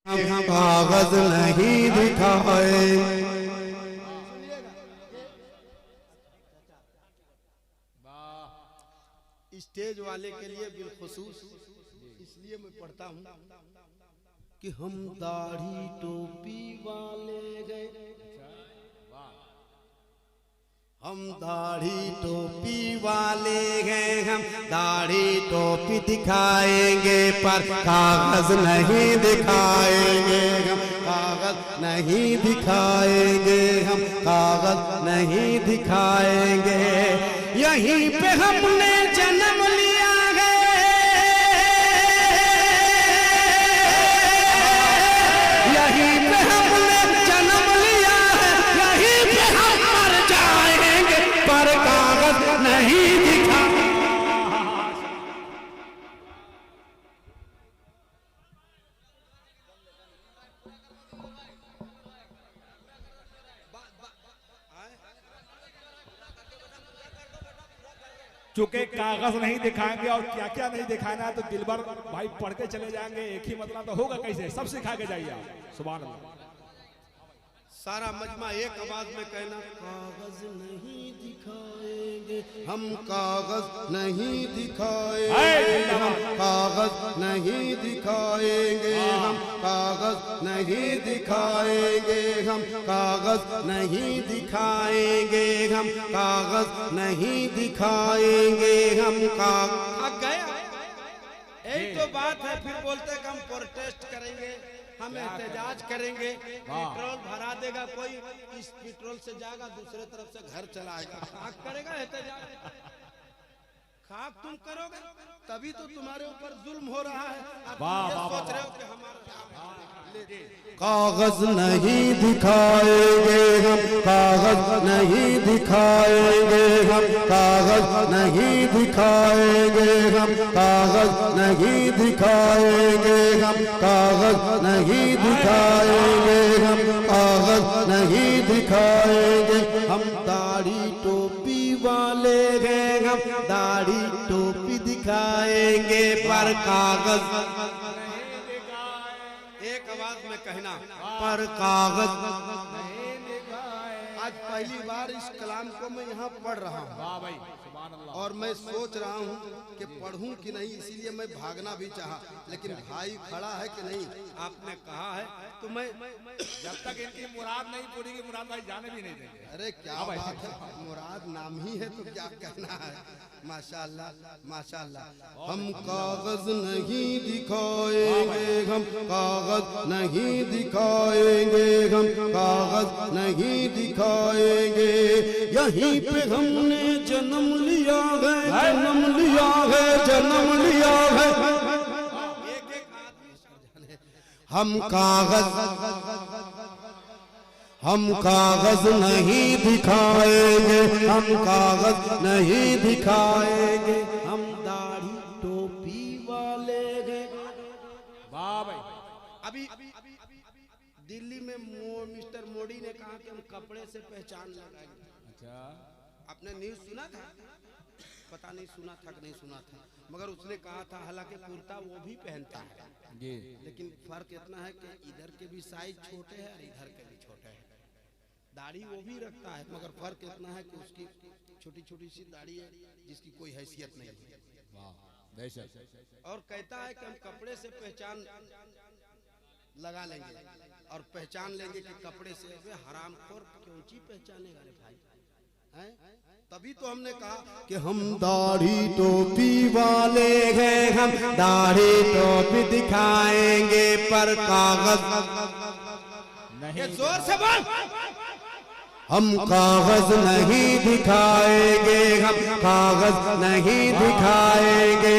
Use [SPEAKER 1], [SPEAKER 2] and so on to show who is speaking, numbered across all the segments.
[SPEAKER 1] कागज नहीं दिखाए।
[SPEAKER 2] स्टेज वाले के लिए बिलखुसूस इसलिए मैं पढ़ता हूँ कि हम दाढ़ी टोपी वाले गए, हम दाढ़ी टोपी वाले हैं, हम दाढ़ी टोपी दिखाएंगे पर कागज नहीं दिखाएंगे, हम कागज नहीं दिखाएंगे, हम कागज नहीं दिखाएंगे। यहीं पे हमने जन्म लिया है, यहीं पे हमने जन्म लिया है, यहीं पे हम मर जाएंगे पर कागज नहीं दिखा।
[SPEAKER 3] चूंकि कागज नहीं दिखाएंगे और क्या क्या नहीं दिखाना है तो दिलबर भाई पढ़ते चले जाएंगे, एक ही मतलब तो होगा कैसे, सब सिखा के जाइए आप। सुभान अल्लाह।
[SPEAKER 2] सारा मजमा एक आवाज में कहना, कागज नहीं दिखाएंगे, हम कागज नहीं दिखाएंगे, हम कागज नहीं दिखाएंगे, हम कागज नहीं दिखाएंगे, हम कागज नहीं दिखाएंगे, हम कागज नहीं दिखाएंगे, हम कागज गया। यही तो बात है। फिर बोलते कि हम प्रोटेस्ट करेंगे, हम एहतजाज करेंगे, पेट्रोल भरा देगा कोई, इस पेट्रोल से जाएगा दूसरे तरफ से घर चलाएगा, खाक करेगा एहतजाज। खाक तुम करोगे तभी तो तुम्हारे ऊपर जुल्म हो रहा है। सोच रहे हो कि हमारा
[SPEAKER 1] कागज नहीं दिखाएंगे, हम कागज नहीं दिखाएंगे, हम कागज नहीं दिखाएंगे, हम कागज नहीं दिखाएंगे, हम कागज नहीं दिखाएंगे, हम कागज नहीं दिखाएंगे। हम दाढ़ी टोपी वाले हैं, हम दाढ़ी टोपी दिखाएंगे पर कागज, एक आवाज में कहना, पर कागज। आज पहली बार इस कलाम को मैं यहाँ पढ़ रहा हूँ और मैं सोच रहा हूँ कि पढ़ूं कि नहीं, इसीलिए मैं भागना भी चाहा, लेकिन भाई खड़ा है कि नहीं आपने कहा है तो मैं
[SPEAKER 3] जब तक इनकी मुराद नहीं पूरी की, मुराद भाई जाने भी नहीं देंगे।
[SPEAKER 2] अरे क्या बात है, मुराद नाम ही है तो क्या कहना है। माशाअल्लाह माशाअल्लाह। हम कागज नहीं दिखाएंगे, हम कागज नहीं दिखाएंगे, हम कागज नहीं दिखाएंगे। यहीं पे हमने जन्म लिया है, जन्म लिया है, जन्म लिया है। हम कागज नहीं दिखाएंगे, हम कागज नहीं दिखाएंगे। हम दाढ़ी टोपी वाले हैं।
[SPEAKER 3] वाह भाई।
[SPEAKER 2] अभी दिल्ली में मिस्टर मोदी ने कहा कि हम कपड़े से पहचान लगाएंगे।
[SPEAKER 3] अच्छा,
[SPEAKER 2] आपने न्यूज सुना था? पता नहीं सुना था कि नहीं सुना था, मगर उसने कहा था, हालांकि कुर्ता वो भी पहनता है जी, लेकिन फर्क इतना है कि इधर के भी साइज छोटे हैं और इधर के भी छोटे हैं। दाढ़ी वो भी रखता है, मगर फर्क इतना है कि उसकी छोटी छोटी सी दाढ़ी है जिसकी कोई हैसियत नहीं है। और कहता है कि हम कपड़े से पहचान लगा लेंगे और पहचान लेंगे कि कपड़े से। हरामखोर क्यों ची पहचानेगा रे भाई, हैं? तभी तो हमने कहा कि हम दाढ़ी टोपी वाले हैं, हम दाढ़ी टोपी दिखाएंगे पर कागज नहीं। जोर से बोल। हम कागज नहीं दिखाएंगे, हम कागज नहीं दिखाएंगे।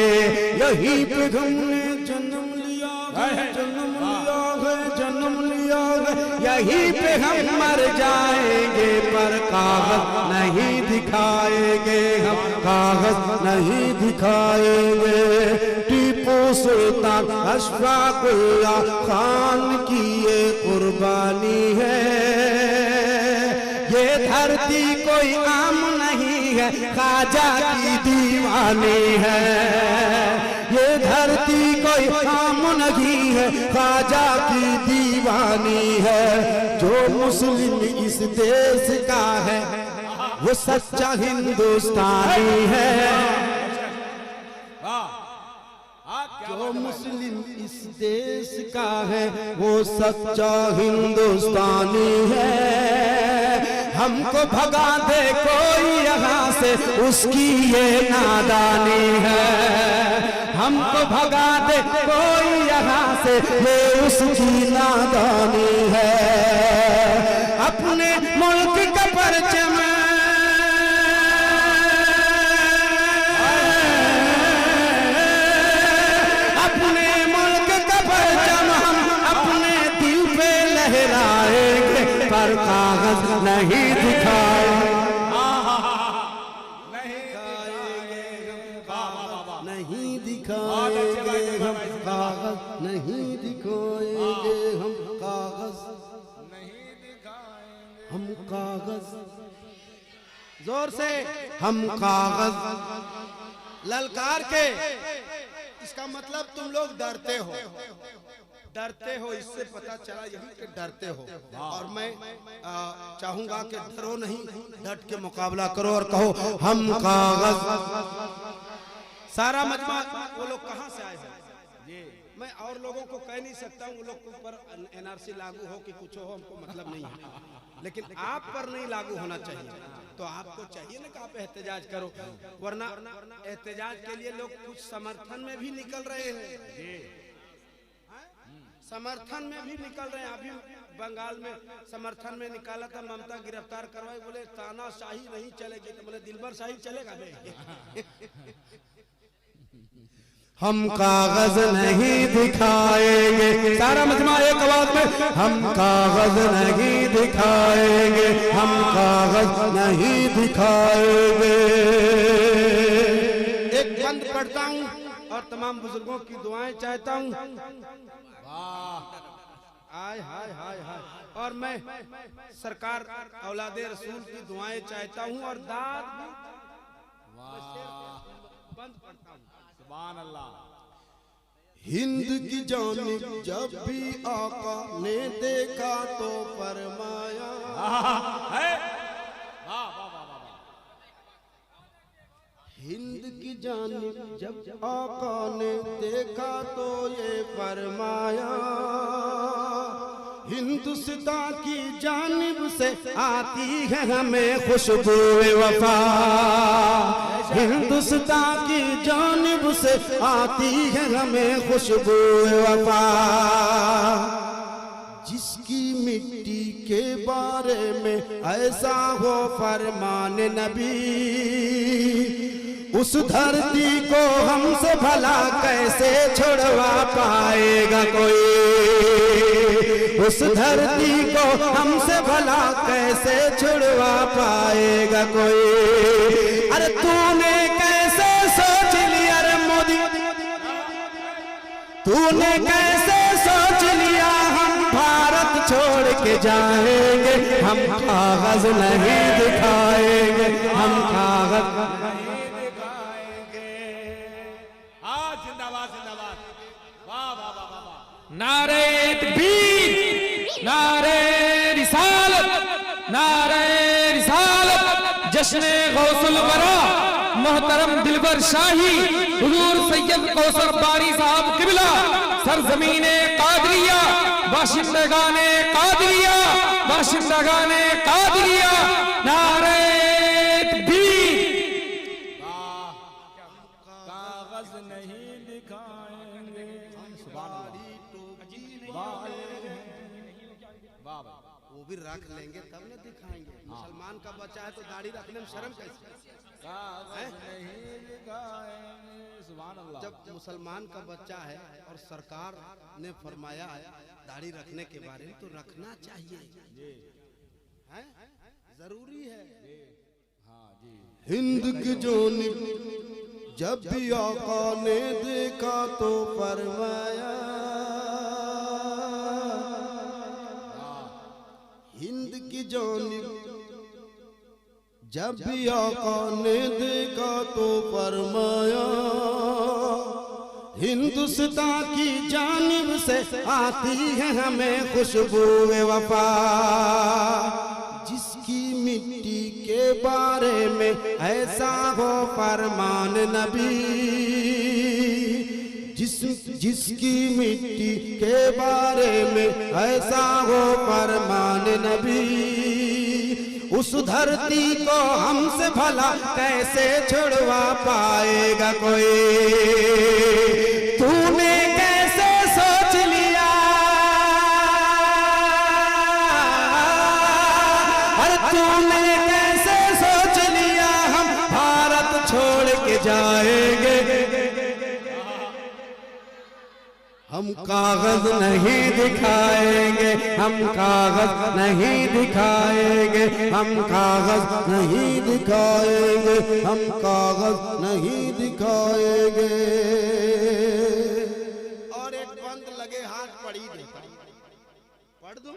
[SPEAKER 2] यहीं पे हमने जन्म लिया है, जन्म लिया है, जन्म लिया है। यहीं पे हम मर जाएंगे पर कागज नहीं दिखाएंगे, हम कागज नहीं दिखाएंगे। टीपू सुल्तान अशफाकुल्लाह खान की ये कुर्बानी है। ये धरती कोई आम नहीं है, ख्वाजा की दीवानी है। ये धरती को
[SPEAKER 1] कोई काम नहीं है, ख्वाजा की दीवानी है। जो मुस्लिम इस देश का है वो सच्चा हिंदुस्तानी है। जो मुस्लिम इस देश का है वो सच्चा हिंदुस्तानी है। हमको भगा दे कोई यहाँ से उसकी ये नादानी है। हमको भगा दे कोई यहाँ से ये उसकी नादानी है। अपने मुल्क का परचम पर कागज नहीं दिखाए, नहीं दिखाएंगे हम कागज, नहीं दिखाएंगे हम कागज, हम कागज, जोर से हम कागज ललकार के। इसका मतलब तुम लोग डरते हो, डरते हो, इससे पता चला यही कि डरते हो। और मैं चाहूंगा कि डरो नहीं, डट के मुकाबला करो और कहो हम कागज। सारा मजमा वो लोग कहाँ से आए हैं, मैं और लोगों को कह नहीं सकता हूँ। वो लोग पर एनआरसी लागू हो कि कुछ हो हमको मतलब नहीं है, लेकिन आप पर नहीं लागू होना चाहिए। तो आपको चाहिए ना कि आप एहतजाज करो, वरना एहतजाज के लिए लोग कुछ समर्थन में भी निकल रहे हैं, समर्थन में भी निकल रहे हैं। अभी बंगाल में समर्थन में निकाला था, ममता गिरफ्तार करवाई, बोले तानाशाही नहीं चलेगी, तो बोले दिलबर शाही चलेगा बे। हम कागज नहीं दिखाएंगे, सारा मजमा एक आवाज में, हम कागज नहीं दिखाएंगे, हम कागज नहीं दिखाएंगे। एक बंद पढ़ता हूँ और तमाम बुजुर्गों की दुआएं चाहता हूँ। हाय हाय हाय हाय। और मैं सरकार औलादे रसूल की दुआएं चाहता हूँ और दाद बंद पढ़ता हूँ। सुभान अल्लाह। हिंद की जानिब जब भी आका ने देखा तो फरमाया, हिंद की जानिब जब आका ने देखा तो ये फरमाया, हिंदुस्तान की जानिब से आती है हमें खुशबू वफा, हिंदुस्तान की जानिब से आती है हमें खुशबू वफा। जिसकी मिट्टी के बारे में ऐसा हो फरमान नबी, उस धरती को हमसे भला कैसे छुड़वा पाएगा कोई, उस धरती को हमसे भला कैसे छुड़वा पाएगा कोई। अरे तूने कैसे सोच लिया रे मोदी, तूने कैसे सोच लिया हम भारत छोड़ के जाएंगे, हम कागज नहीं दिखाएंगे, हम कागज
[SPEAKER 4] नारे तकबीर, नारे रिसालत, नारे रिसालत। जश्न गौसुल वरा मोहतरम दिलबर शाही हुजूर सैयद कौसर बारी साहब किबला, सरजमीने कादरिया, बाशिंदगाने कादरिया, बाशिंदगाने कादरिया। नारे तकबीर।
[SPEAKER 3] कागज नहीं दिखाएंगे,
[SPEAKER 2] वो भी रख लेंगे तब न दिखाएंगे। मुसलमान का बच्चा है तो दाढ़ी रखने में शर्म कैसे? जब मुसलमान का बच्चा है और सरकार ने फरमाया है दाढ़ी रखने के बारे में, तो रखना चाहिए, है जरूरी है। हिंद की जानिब जब भी आका ने देखा तो फरमाया, हिंद की जानिब जब भी आका ने देखा तो फरमाया,
[SPEAKER 1] हिंदुस्तान की जानिब से आती है हमें खुशबूए वफा, जिसकी मिट्टी के बारे में ऐसा हो फरमान नबी, जिसकी मिट्टी के बारे में ऐसा हो फरमान नबी, उस धरती को हमसे भला कैसे छुड़वा पाएगा कोई। तूने कैसे सोच लिया, अरे तूने कैसे सोच लिया हम भारत छोड़ के जाएंगे। हम कागज नहीं दिखाएंगे, हम कागज नहीं दिखाएंगे, हम कागज नहीं दिखाएंगे, हम कागज नहीं दिखाएंगे। और एक बंद लगे हाथ पड़ी देता, पढ़ दो।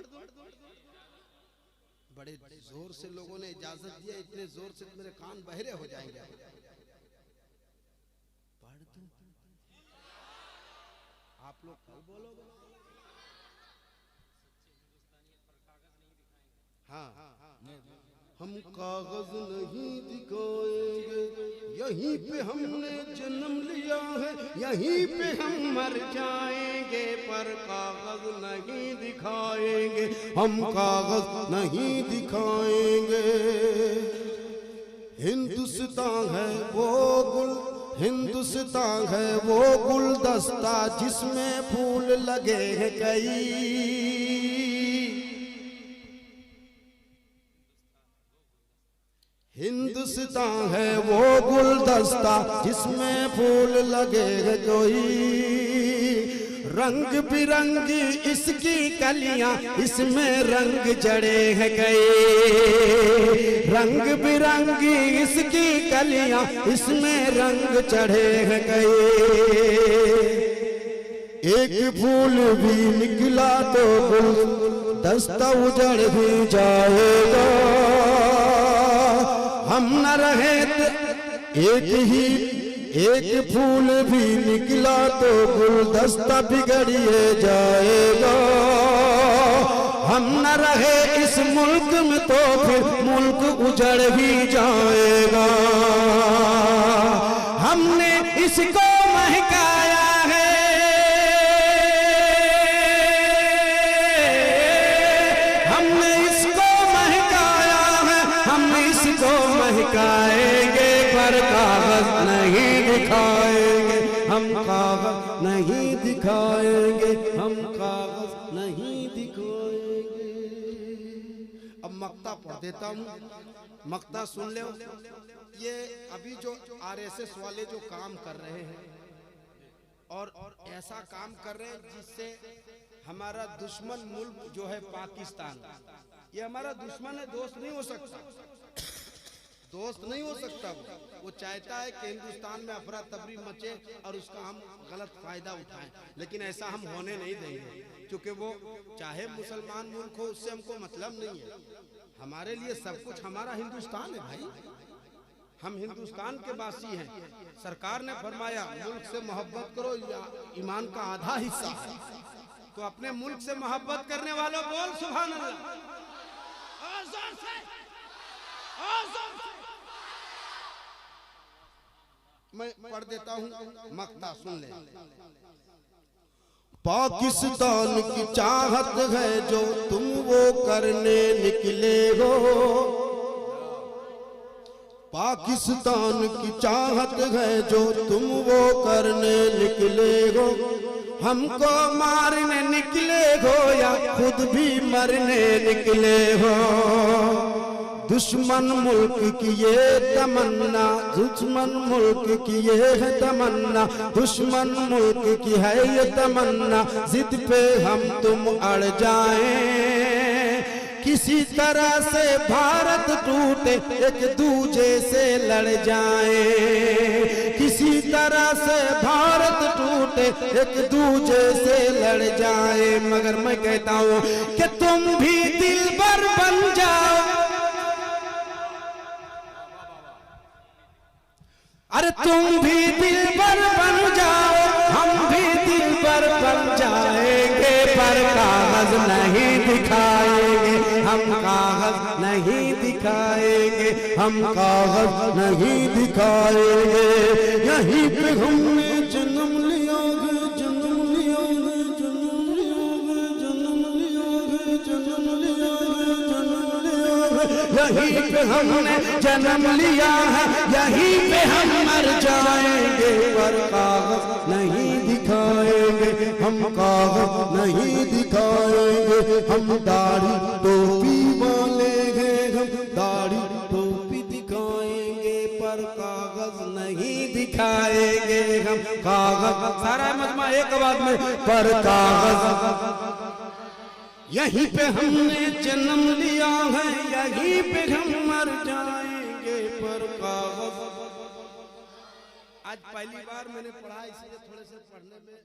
[SPEAKER 1] बड़े जोर से लोगों ने इजाजत दिया, इतने जोर से मेरे कान बहरे हो जाएंगे। पढ़ दो, आप लोग क्यों बोलोगे? हाँ, हम कागज नहीं दिखाएंगे, यहीं पे हमने जन्म लिया है, यहीं पे हम मर जाएंगे, पर कागज नहीं दिखाएंगे, हम कागज नहीं दिखाएंगे। हिंदुस्तान है वो गुल, हिंदुस्तान है वो गुलदस्ता जिसमें फूल लगे हैं कई। हिंदुस्तान है वो गुलदस्ता जिसमें फूल लगे हैं कोई। रंग बिरंगी इसकी कलियां, इसमें रंग जड़े हैं गए। रंग बिरंगी इसकी कलियां, इसमें रंग चढ़े हैं गए। एक फूल भी निकला तो गुलदस्ता उजड़ भी जाएगा। हम न रहे एक फूल भी निकला तो गुलदस्ता बिगड़िए जाएगा। हम न रहे इस मुल्क में तो फिर मुल्क उजड़ ही जाएगा। हमने इसको महकाया है, हमने इसको महकाया है, हम इसको महकाएंगे, पर कागज नहीं दिखाएंगे, हम कागज नहीं दिखाएंगे, हम कागज नहीं दिखाएंगे। अब मक्ता पढ़ देता हूँ, मक्ता सुन ले। ये अभी जो आरएसएस वाले जो काम कर रहे हैं और ऐसा काम कर रहे हैं जिससे हमारा दुश्मन मुल्क जो है पाकिस्तान, ये हमारा दुश्मन है, दोस्त नहीं हो सकता, दोस्त नहीं हो सकता। वो चाहता है कि हिंदुस्तान में अफरा तफरी मचे और उसका हम गलत फायदा उठाएं, लेकिन ऐसा हम होने नहीं देंगे, क्योंकि वो चाहे मुसलमान मुल्क हो, उससे हमको मतलब नहीं है। हमारे लिए सब कुछ हमारा हिंदुस्तान है भाई, हम हिंदुस्तान के वासी हैं। सरकार ने फरमाया मुल्क से मोहब्बत करो, ईमान का आधा हिस्सा है। तो अपने मुल्क से मोहब्बत करने वालों बोल सुभान अल्लाह। मैं पढ़ देता हूँ, मक्ता सुन ले। पाकिस्तान की चाहत है जो तुम वो करने निकले हो। पाकिस्तान की चाहत है जो तुम वो करने निकले हो। हमको मारने निकले हो या खुद भी मरने निकले हो। दुश्मन मुल्क की ये तमन्ना, दुश्मन मुल्क की ये है तमन्ना, दुश्मन मुल्क की है ये तमन्ना, जिद पे हम तुम अड़ जाएं। किसी तरह से भारत टूटे, एक दूजे से लड़ जाएं। किसी तरह से भारत टूटे, एक दूजे से लड़ जाएं। मगर मैं कहता हूँ कि तुम भी दिलबर बन जाओ। अरे तुम भी दिलबर बन जाओ, हम नहीं दिखाएंगे, हम कागज नहीं दिखाएंगे, हम कागज नहीं दिखाएंगे। यहीं पे हमने जन्म लिया है, जन्म लिया है, जन्म लिया है, जन्म लिया है, जन्म लिया है, जन्म लिया है। यहीं पे हमने जन्म लिया है, यहीं पे हम मर जाएंगे, पर कागज नहीं दिखाएंगे, हम कागज नहीं दिखाएंगे। हम दाढ़ी टोपी वाले हैं, हम दाढ़ी टोपी दिखाएंगे, पर कागज नहीं दिखाएंगे। हम कागज, सारा मजमा एक आवाज में, पर कागज। यहीं पे हमने जन्म लिया है, यहीं पे हम मर जाएंगे, पर कागज। आज पहली बार मैंने पढ़ा, इसलिए थोड़े से पढ़ने में